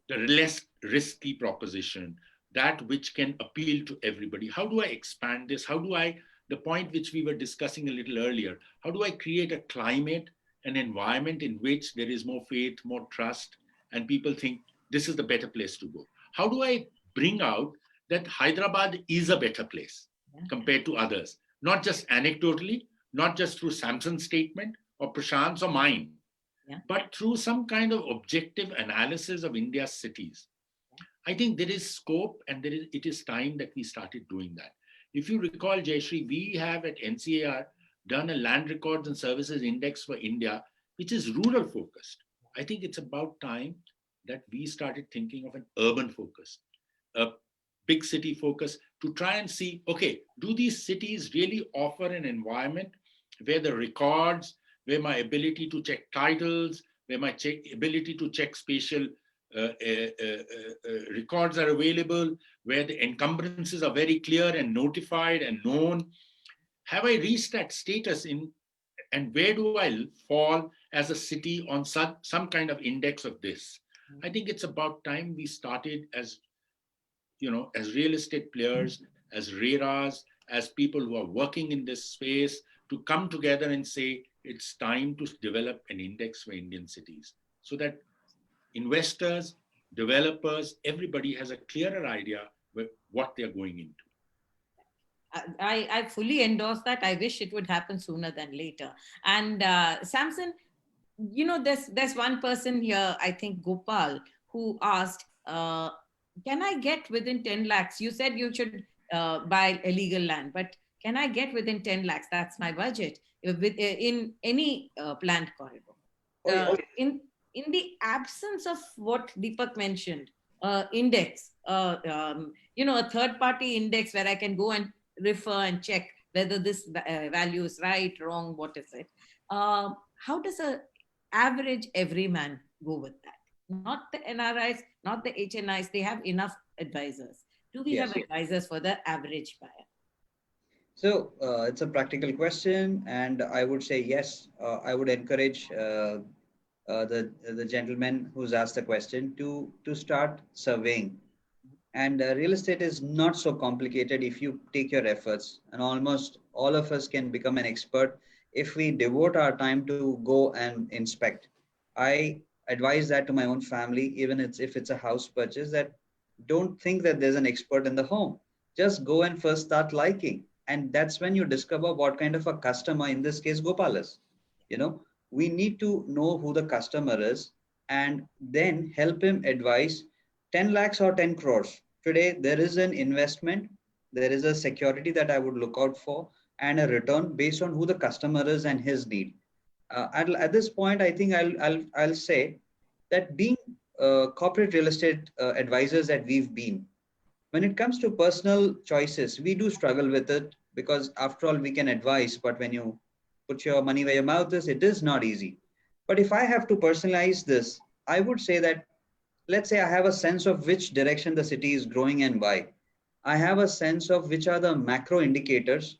the less risky proposition, that which can appeal to everybody. How do I expand this? How do I, the point which we were discussing a little earlier, how do I create a climate, an environment in which there is more faith, more trust, and people think this is the better place to go? How do I bring out that Hyderabad is a better place compared to others? Not just anecdotally, not just through Samson's statement or Prashant's or mine, but through some kind of objective analysis of India's cities. I think there is scope, and it is time that we started doing that. If you recall, Jayashree, we have at NCAR done a land records and services index for India, which is rural focused. I think it's about time that we started thinking of an urban focus, a big city focus, to try and see, okay, do these cities really offer an environment where the records, where my ability to check titles, where my ability to check spatial records are available, where the encumbrances are very clear and notified and known? Have I reached that status and where do I fall as a city on some kind of index of this? I think it's about time we started as real estate players, as RERAs, as people who are working in this space, to come together and say, it's time to develop an index for Indian cities so that investors, developers, everybody has a clearer idea of what they're going into. I fully endorse that. I wish it would happen sooner than later. And Samson, there's one person here, I think Gopal, who asked, can I get within 10 lakhs? You said you should buy illegal land, but can I get within 10 lakhs? That's my budget in any planned corridor. Oh, yeah. In the absence of what Deepak mentioned, index, a third party index where I can go and refer and check whether this value is right, wrong, what is it. How does a average everyman go with that? Not the NRIs, not the HNIs. They have enough advisors. Do we Yes. have advisors for the average buyer? So it's a practical question, and I would say yes. I would encourage the gentleman who's asked the question to start surveying. And real estate is not so complicated if you take your efforts, and almost all of us can become an expert if we devote our time to go and inspect. I advise that to my own family, even if it's a house purchase, that don't think that there's an expert in the home. Just go and first start liking. And that's when you discover what kind of a customer, in this case, Gopal is. You know, we need to know who the customer is and then help him advise 10 lakhs or 10 crores. Today, there is an investment, there is a security that I would look out for, and a return based on who the customer is and his need. At this point, I think I'll say that being corporate real estate advisors that we've been, when it comes to personal choices, we do struggle with it because after all, we can advise, but when you put your money where your mouth is, it is not easy. But if I have to personalize this, I would say that, let's say I have a sense of which direction the city is growing and why. I have a sense of which are the macro indicators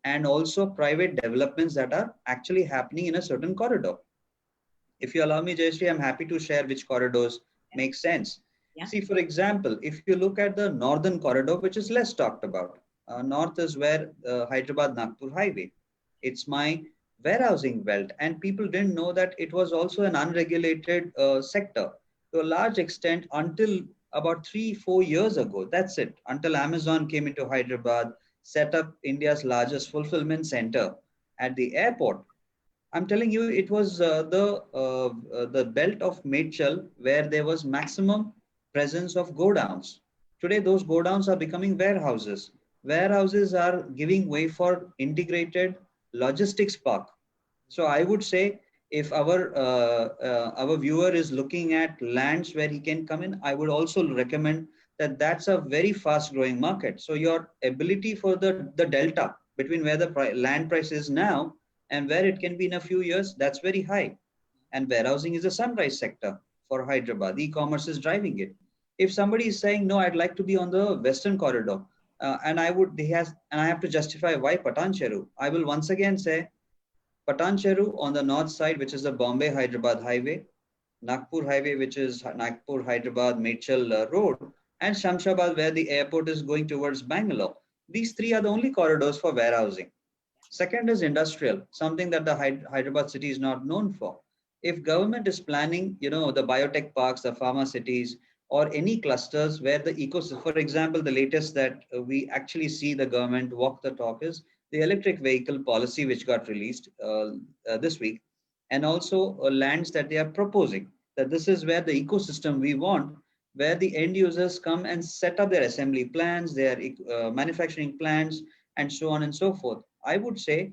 and also private developments that are actually happening in a certain corridor. If you allow me, Jayashree, I'm happy to share which corridors make sense. Yeah. See, for example, if you look at the northern corridor, which is less talked about, north is where Hyderabad Nagpur highway. It's my warehousing belt, and people didn't know that it was also an unregulated sector to a large extent until about 3-4 years ago. That's it. Until Amazon came into Hyderabad, set up India's largest fulfillment center at the airport. I'm telling you, it was the belt of Medchal where there was maximum presence of godowns. Today, those godowns are becoming warehouses. Warehouses are giving way for integrated logistics park. So I would say, if our viewer is looking at lands where he can come in, I would also recommend that that's a very fast growing market. So your ability for the delta between where the land price is now and where it can be in a few years, that's very high. And warehousing is a sunrise sector for Hyderabad. E-commerce is driving it. If somebody is saying, no, I'd like to be on the western corridor, and I have to justify why Patan Cheru, I will once again say Patan Cheru on the north side, which is the Bombay Hyderabad highway, Nagpur highway, which is Nagpur Hyderabad Medchal road, and Shamshabad, where the airport is going towards Bangalore. These three are the only corridors for warehousing. Second is industrial, something that the Hyderabad city is not known for. If government is planning, the biotech parks, the pharma cities, or any clusters where the ecosystem, for example, the latest that we actually see the government walk the talk is the electric vehicle policy, which got released this week, and also lands that they are proposing, that this is where the ecosystem we want, where the end users come and set up their assembly plants, their manufacturing plants, and so on and so forth. I would say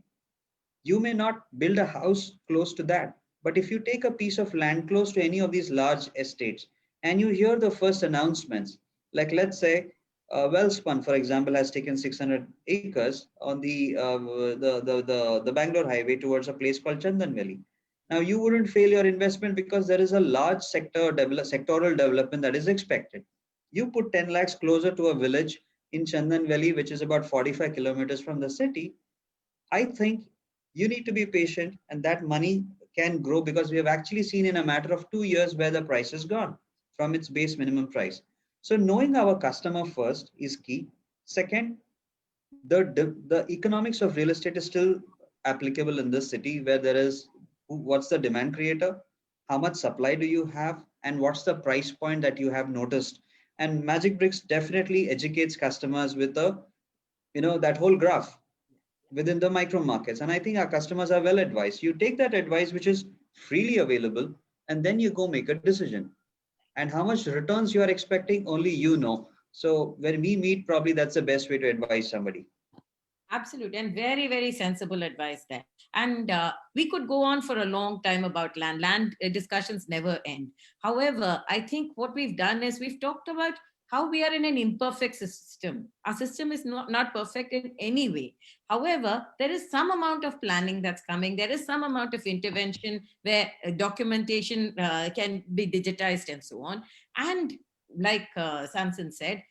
you may not build a house close to that, but if you take a piece of land close to any of these large estates and you hear the first announcements, like let's say Wellspun, for example, has taken 600 acres on the Bangalore highway towards a place called Chandan Valley. Now you wouldn't fail your investment because there is a large sectoral development that is expected. You put 10 lakhs closer to a village in Chandan Valley, which is about 45 kilometers from the city. I think you need to be patient, and that money can grow because we have actually seen in a matter of 2 years where the price has gone from its base minimum price. So knowing our customer first is key. Second, the economics of real estate is still applicable in this city where there is what's the demand creator, how much supply do you have, and what's the price point that you have noticed. And Magic Bricks definitely educates customers with a that whole graph within the micro markets. And I think our customers are well advised. You take that advice, which is freely available, and then you go make a decision. And how much returns you are expecting, only you know. So when we meet, probably that's the best way to advise somebody. Absolutely, and very, very sensible advice there. And we could go on for a long time about land. Land discussions never end. However, I think what we've done is we've talked about how we are in an imperfect system. Our system is not perfect in any way. However, there is some amount of planning that's coming. There is some amount of intervention where documentation can be digitized and so on. And like Samson said,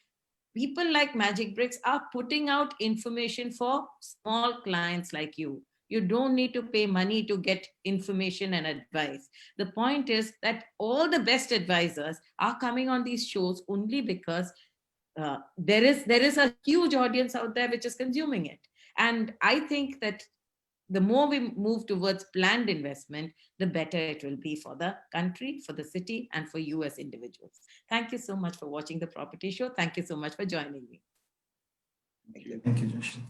people like Magic Bricks are putting out information for small clients like you. You don't need to pay money to get information and advice. The point is that all the best advisors are coming on these shows only because there is a huge audience out there which is consuming it. And I think that the more we move towards planned investment, the better it will be for the country, for the city, and for you as individuals. Thank you so much for watching the Property Show. Thank you so much for joining me. Thank you. Thank you, Jashi.